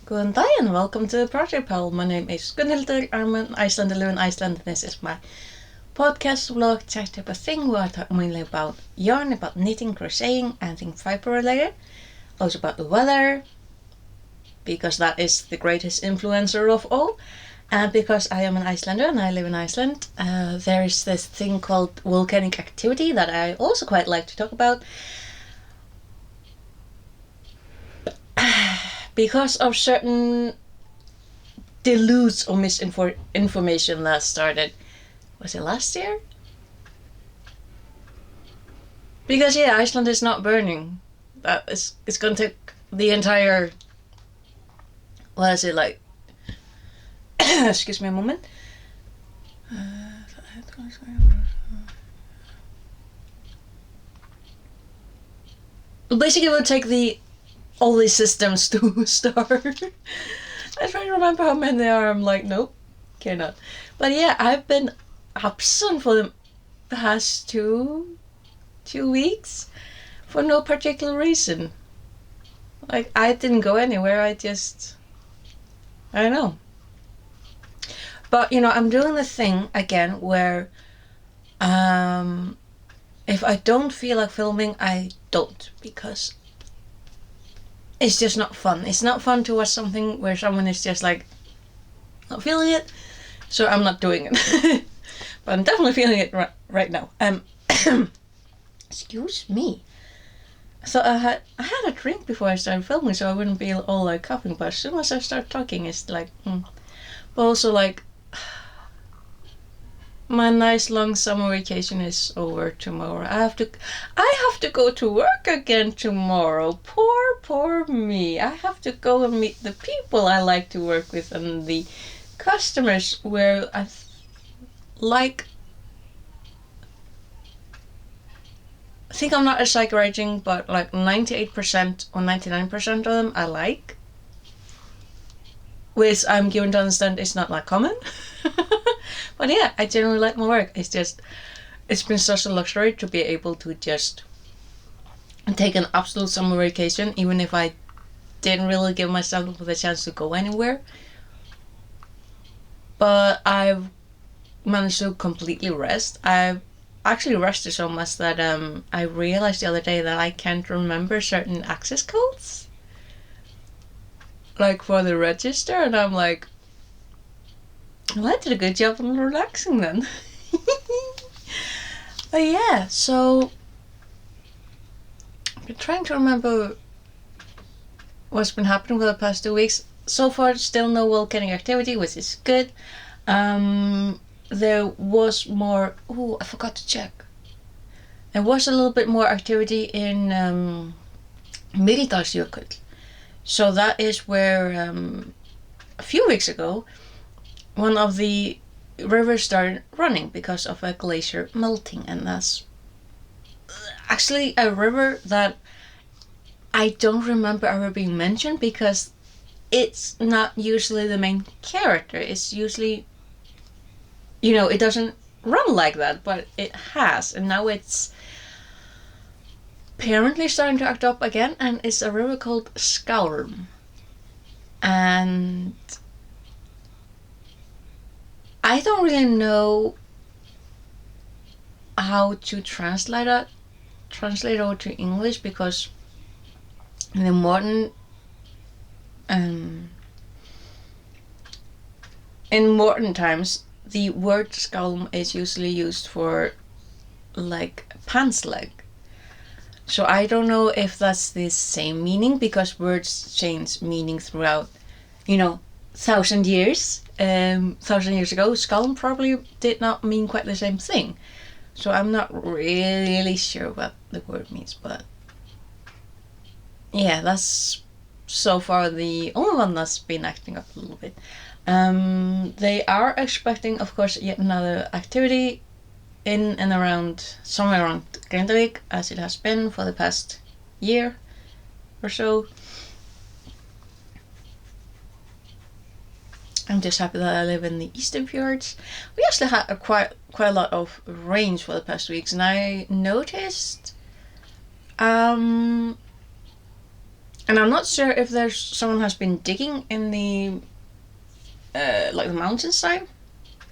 Góðan daginn, welcome to the Project Pal. My name is Gunnhildur. I'm an Icelander, live in Iceland. This is my podcast vlog chat type of thing where I talk mainly about yarn, about knitting, crocheting, anything fiber related. Also about the weather, because that is the greatest influencer of all. And because I am an Icelander and I live in Iceland, there is this thing called volcanic activity that I also quite like to talk about. Because of certain deludes or misinformation that started, was it last year? Because Iceland is not burning. It's gonna take the entire, what is it like? Excuse me a moment. Basically, it would take all these systems to start. I try to remember how many there are. I'm like, nope, cannot. But yeah, I've been absent for the past two weeks for no particular reason. Like, I didn't go anywhere. I don't know. But I'm doing the thing again where if I don't feel like filming, I don't, because it's just not fun. It's not fun to watch something where someone is just like not feeling it, so I'm not doing it. But I'm definitely feeling it right now. Excuse me. So I had a drink before I started filming, so I wouldn't be all like coughing. But as soon as I start talking, it's like, But also like, my nice long summer vacation is over tomorrow. I have to go to work again tomorrow. Poor me. I have to go and meet the people I like to work with and the customers where I think I'm not exaggerating, but like 98% or 99% of them I like. Which I'm given to understand is not like common. But yeah, I generally like my work. It's been such a luxury to be able to just take an absolute summer vacation, even if I didn't really give myself the chance to go anywhere. But I've managed to completely rest. I've actually rested so much that I realized the other day that I can't remember certain access codes, like for the register, and I'm like, well, I did a good job on relaxing then. But yeah, so I've been trying to remember what's been happening for the past 2 weeks. So far, still no volcanic activity, which is good. There was more. Oh, I forgot to check. There was a little bit more activity in Mýrdalsjökull. So that is where a few weeks ago, one of the rivers started running because of a glacier melting, and that's actually a river that I don't remember ever being mentioned, because it's not usually the main character. It's usually, it doesn't run like that, but it has, and now it's apparently starting to act up again, and it's a river called Skálm. And I don't really know how to translate over to English, because in the modern times, the word Skálm is usually used for like pants leg. So I don't know if that's the same meaning, because words change meaning throughout, 1,000 years. 1,000 years ago, Skálm probably did not mean quite the same thing. So I'm not really sure what the word means, but yeah, that's so far the only one that's been acting up a little bit. They are expecting, of course, yet another activity in and around, somewhere around Grindavik, as it has been for the past year or so. I'm just happy that I live in the eastern fjords. We actually had quite a lot of rain for the past weeks, and I noticed And I'm not sure if there's someone has been digging in the like the mountainside,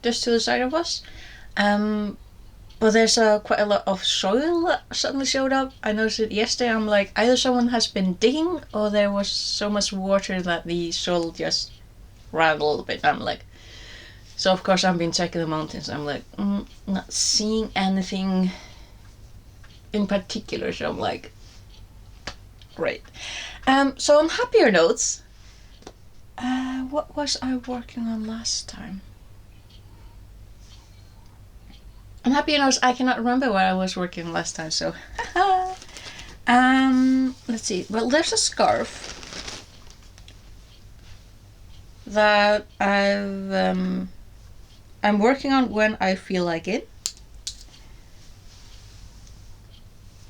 just to the side of us. But there's quite a lot of soil that suddenly showed up. I noticed it yesterday. I'm like, either someone has been digging or there was so much water that the soil just ran a little bit. I'm like, so of course I've been checking the mountains. I'm like, not seeing anything in particular. So I'm like, great. So on happier notes, what was I working on last time? On happier notes, I cannot remember what I was working on last time. So, let's see. Well, there's a scarf that I'm working on when I feel like it.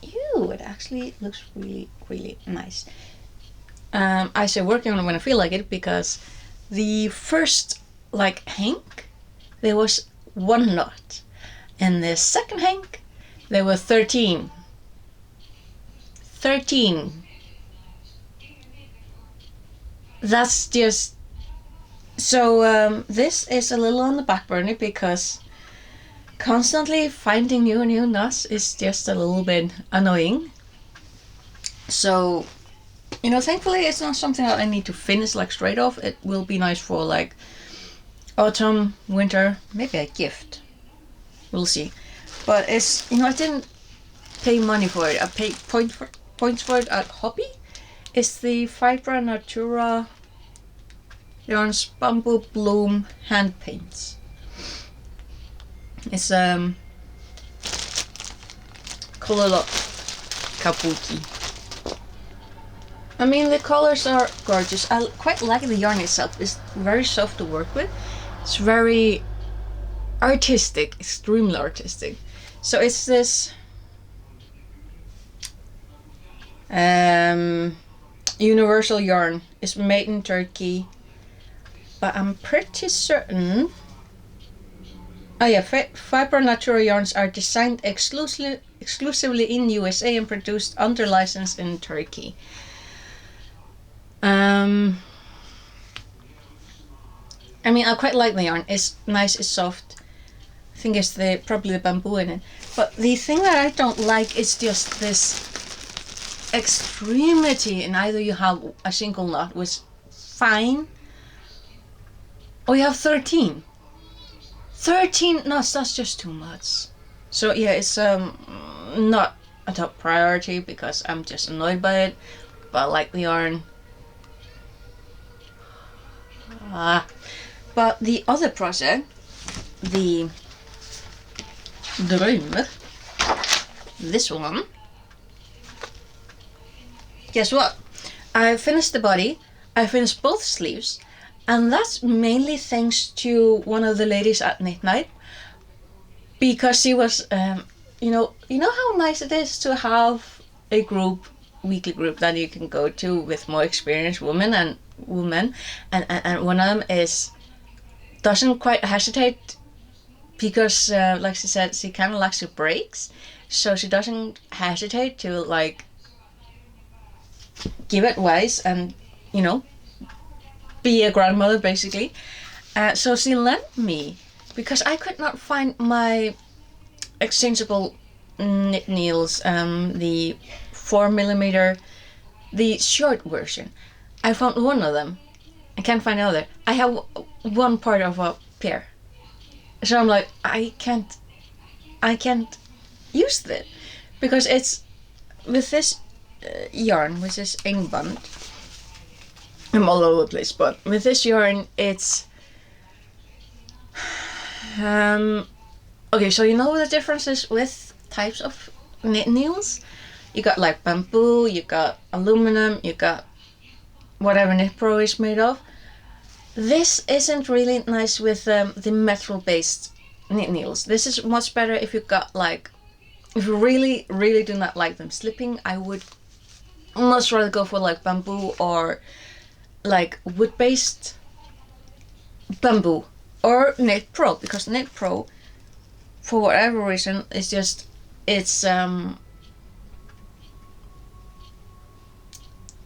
Ew, it actually looks really, really nice. I say working on it when I feel like it because the first like hank, there was one knot. In the second hank, there were 13. 13. That's just... So this is a little on the back burner because constantly finding new knots is just a little bit annoying. So, you know, thankfully it's not something that I need to finish like straight off. It will be nice for like autumn, winter, maybe a gift. We'll see. But it's, you know, I didn't pay money for it. I paid points for it at Hobby. It's the Fibra Natura Yarns Bamboo Bloom hand paints. It's Color Kabuki. I mean, the colors are gorgeous. I quite like the yarn itself. It's very soft to work with. It's very artistic, extremely artistic. So it's this universal yarn. It's made in Turkey, but I'm pretty certain. Oh yeah, Fibra Natura yarns are designed exclusively in USA and produced under license in Turkey. I mean, I quite like the yarn. It's nice, it's soft. I think it's probably the bamboo in it. But the thing that I don't like is just this extremity in either you have a single knot, which is fine, or you have 13. 13 knots, that's just too much. So yeah, it's not a top priority because I'm just annoyed by it, but I like the yarn. But the other project, the Drömer, this one, guess what? I finished the body, I finished both sleeves, and that's mainly thanks to one of the ladies at Knit Night, because she was, you know how nice it is to have a group, weekly group that you can go to with more experienced women, and one of them doesn't quite hesitate because, like she said, she kind of likes her breaks, so she doesn't hesitate to like give advice and, you know, be a grandmother basically. So she lent me, because I could not find my exchangeable knit needles, the 4mm, the short version. I found one of them. I can't find another. I have one part of a pair. So I'm like, I can't use that, because it's with this yarn, which is Engband. I'm all over the place, but with this yarn, it's okay. So you know the differences with types of knit needles. You got like bamboo, you got aluminum, you got whatever Knit Pro is made of. This isn't really nice with the metal-based knit needles. This is much better if you got like, if you really, really do not like them slipping. I would much rather go for like bamboo or like wood-based bamboo or Knit Pro, because Knit Pro, for whatever reason, is just, it's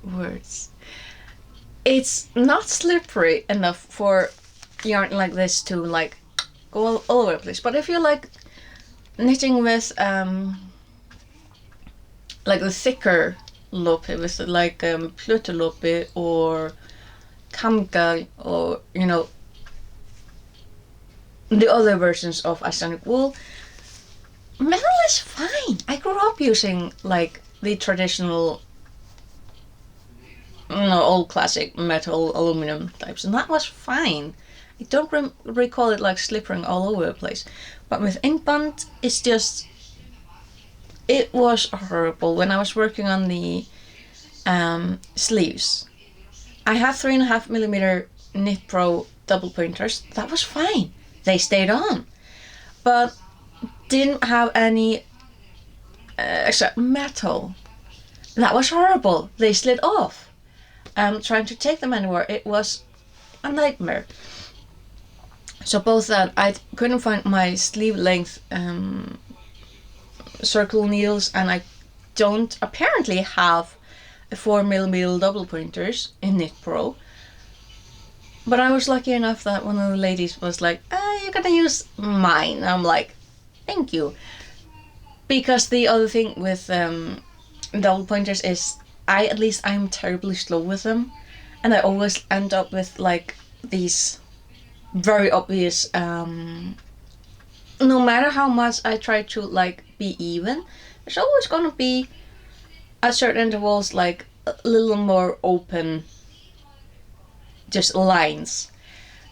words. It's not slippery enough for yarn like this to like go all over the place. But if you like knitting with like the thicker lope, with like pluttelope or kamga, or you know, the other versions of Icelandic wool, metal is fine. I grew up using like the traditional, old classic metal aluminum types, and that was fine. I don't recall it like slippering all over the place. But with Inkband, it's just, it was horrible. When I was working on the sleeves, I had 3.5mm Knit Pro double pointers. That was fine. They stayed on. But didn't have any except metal. That was horrible. They slid off. Trying to take them anywhere, it was a nightmare. So both that, I couldn't find my sleeve length circle needles, and I don't apparently have a 4mm double pointers in Knit Pro. But I was lucky enough that one of the ladies was like, you're gonna use mine. I'm like, thank you. Because the other thing with double pointers is I'm terribly slow with them, and I always end up with like these very obvious, no matter how much I try to like be even, there's always gonna be at certain intervals like a little more open, just lines.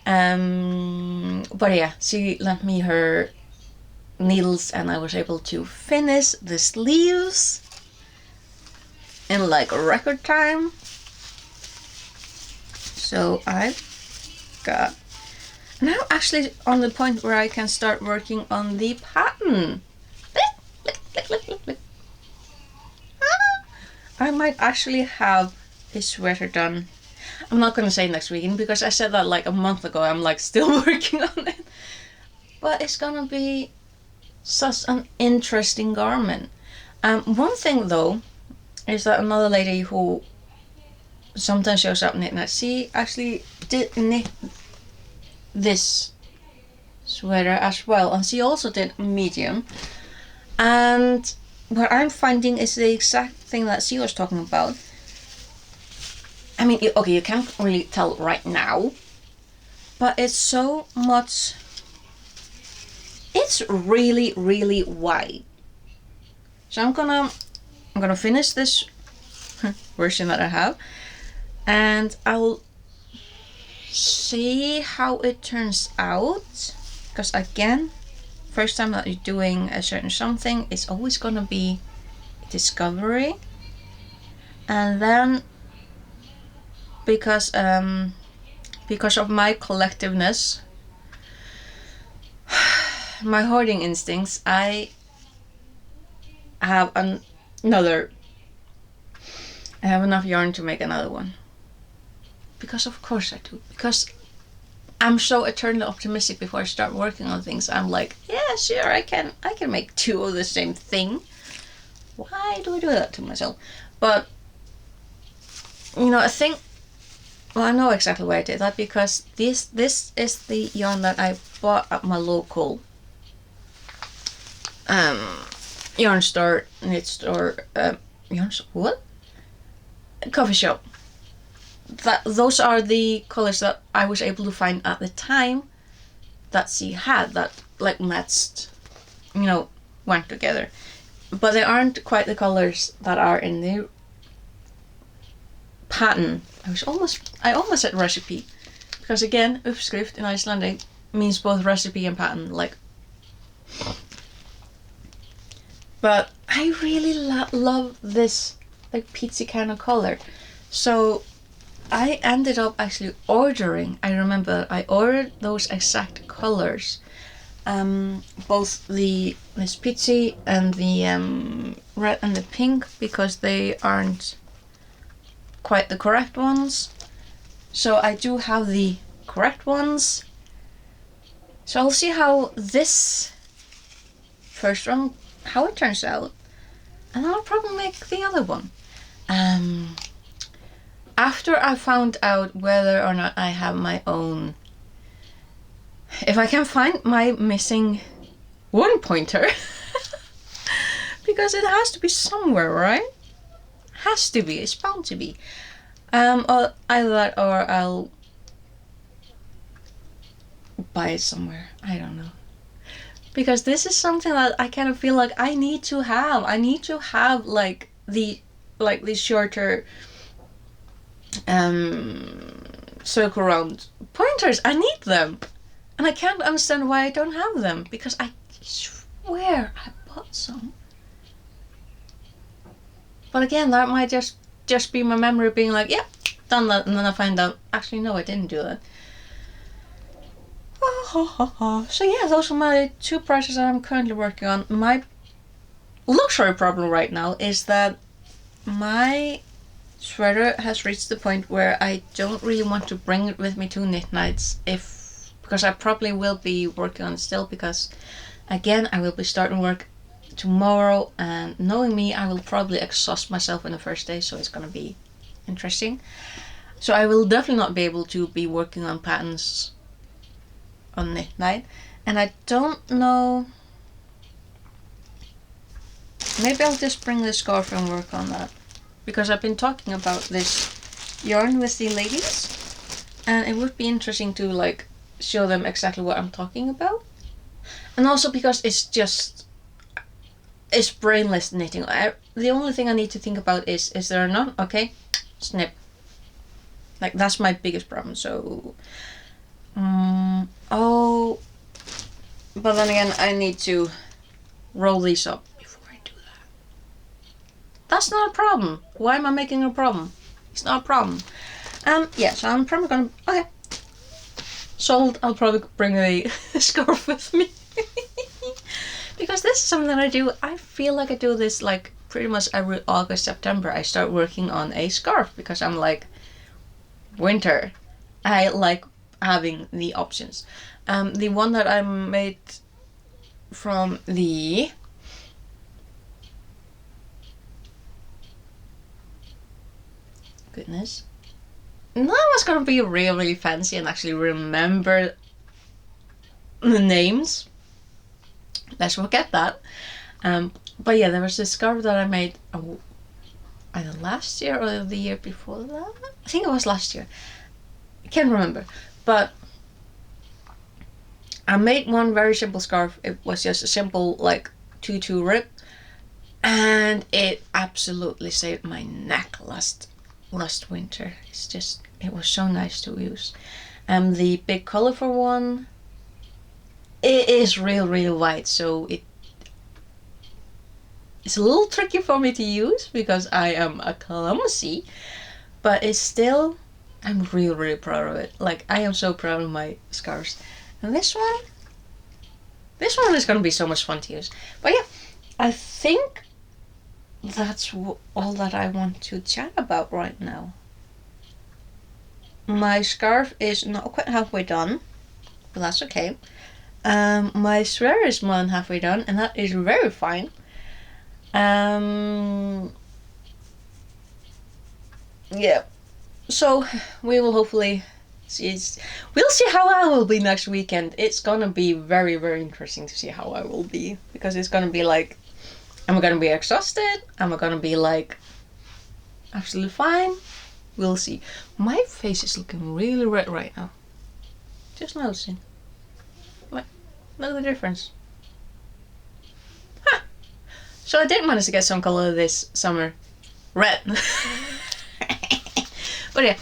But yeah, she lent me her needles and I was able to finish the sleeves in like record time. So I've got now actually on the point where I can start working on the pattern. I might actually have a sweater done. I'm not gonna say next weekend because I said that like a month ago. I'm like still working on it. But it's gonna be such an interesting garment. One thing though is that another lady who sometimes shows up knitting, she actually did knit this sweater as well, and she also did medium. And what I'm finding is the exact thing that she was talking about. I mean, okay, you can't really tell right now, but it's so much, it's really, really wide. So I'm gonna finish this version that I have, and I'll see how it turns out, because again, first time that you're doing a certain something, it's always gonna be discovery. And then because of my collectiveness, my hoarding instincts, I have I have enough yarn to make another one. Because of course I do. Because I'm so eternally optimistic before I start working on things. I'm like, yeah, sure, I can make two of the same thing. Why do I do that to myself? But I think, well, I know exactly why I did that, because this is the yarn that I bought at my local yarn store, knit store, coffee shop. Those are the colors that I was able to find at the time that she had, that like matched, went together. But they aren't quite the colors that are in the pattern. I almost said recipe, because again, uppskrift in Icelandic means both recipe and pattern, like. But I really love this like peachy kind of color, so I ended up actually ordering. I remember I ordered those exact colors, both this peachy and the red and the pink, because they aren't quite the correct ones. So I do have the correct ones. So I'll see how this first one, how it turns out, and I'll probably make the other one. after I found out whether or not I have my own, if I can find my missing one pointer, because it has to be somewhere, right? Has to be, it's bound to be. Or either that or I'll buy it somewhere. I don't know. Because this is something that I kind of feel like I need to have. I need to have like these shorter circle round pointers. I need them. And I can't understand why I don't have them, because I swear I bought some. But again, that might just be my memory being like, yeah, done that, and then I find out, actually no, I didn't do that. So yeah, those are my 2 projects that I'm currently working on. My luxury problem right now is that my sweater has reached the point where I don't really want to bring it with me to knit nights, because I probably will be working on it still, because again, I will be starting work tomorrow, and knowing me, I will probably exhaust myself in the first day, so it's gonna be interesting. So I will definitely not be able to be working on patterns on knit night, and I don't know, maybe I'll just bring the scarf and work on that, because I've been talking about this yarn with the ladies, and it would be interesting to like show them exactly what I'm talking about. And also because it's brainless knitting. The only thing I need to think about is there a knot? Okay, snip. Like, that's my biggest problem. So oh, but then again, I need to roll these up before I do that. That's not a problem. Why am I making a problem? It's not a problem. Yeah, so I'm probably gonna, okay, sold. I'll probably bring a scarf with me. Because this is something that I do. I feel like I do this like pretty much every August, September. I start working on a scarf, because I'm like, winter. I like having the options. The one that I made from the goodness. Now I was gonna be really fancy and actually remember the names. Let's forget that. But yeah, there was this scarf that I made either last year or the year before that. I think it was last year. I can't remember. But I made one very simple scarf. It was just a simple like tutu rib, and it absolutely saved my neck last winter. It was so nice to use. The big colorful one, it is real wide, so it's a little tricky for me to use because I am a clumsy, but it's still, I'm really proud of it. Like, I am so proud of my scarves. And this one is gonna be so much fun to use. But yeah, I think that's all that I want to chat about right now. My scarf is not quite halfway done, but that's okay. My sweater is more than halfway done, and that is very fine. Yeah, so we will hopefully we'll see how I will be next weekend. It's gonna be very interesting to see how I will be, because it's gonna be like, am I gonna be exhausted? Am I gonna be like absolutely fine? We'll see. My face is looking really red right now. Just noticing. Like, look at the difference. Huh. So I did manage to get some color this summer. Red. But yeah.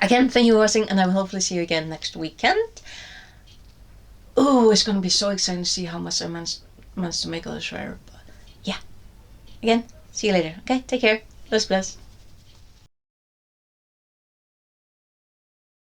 Again, thank you for watching, and I will hopefully see you again next weekend. Oh, it's gonna be so exciting to see how much I managed to make of the sweater. But yeah. Again, see you later. Okay, take care. Bless.